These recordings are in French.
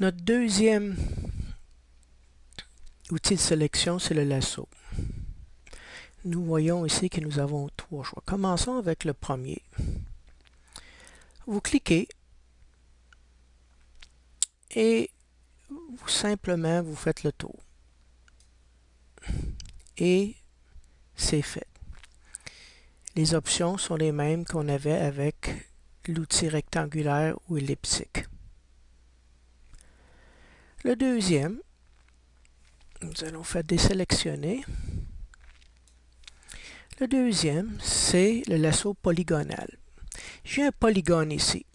Notre deuxième outil de sélection, c'est le lasso. Nous voyons ici que nous avons trois choix. Commençons avec le premier. Vous cliquez et simplement vous faites le tour. Et c'est fait. Les options sont les mêmes qu'on avait avec l'outil rectangulaire ou elliptique. Le deuxième, nous allons faire désélectionner. Le deuxième, c'est le lasso polygonal. J'ai un polygone ici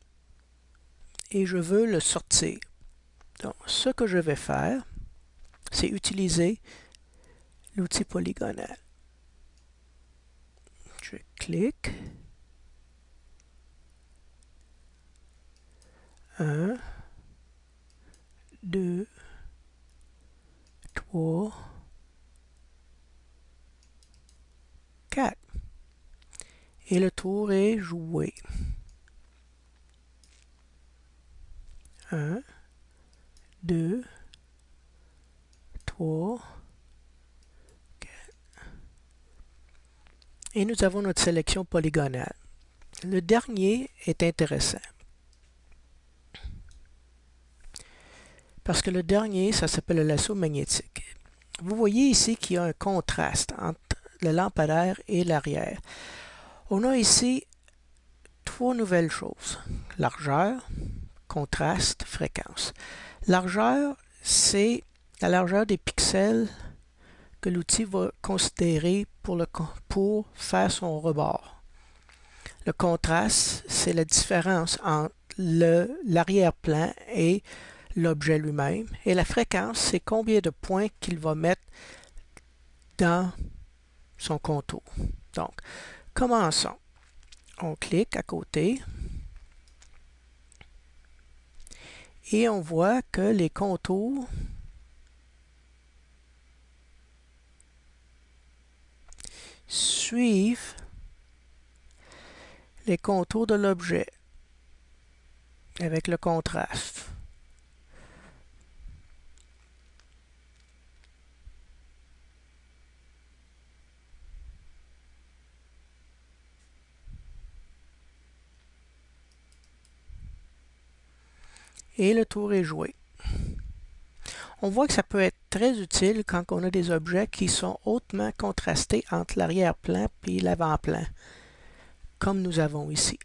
et je veux le sortir. Donc, ce que je vais faire, c'est utiliser l'outil polygonal. Je clique. 1, 2, 3, 4. Et le tour est joué. 1, 2, 3, 4. Et nous avons notre sélection polygonale. Le dernier est intéressant. Parce que le dernier, ça s'appelle le lasso magnétique. Vous voyez ici qu'il y a un contraste entre le lampadaire et l'arrière. On a ici trois nouvelles choses. Largeur, contraste, fréquence. Largeur, c'est la largeur des pixels que l'outil va considérer pour faire son rebord. Le contraste, c'est la différence entre l'arrière-plan et l'objet lui-même. Et la fréquence, c'est combien de points qu'il va mettre dans son contour. Donc, commençons. On clique à côté. Et on voit que les contours suivent les contours de l'objet avec le contraste. Et le tour est joué. On voit que ça peut être très utile quand on a des objets qui sont hautement contrastés entre l'arrière-plan et l'avant-plan, comme nous avons ici.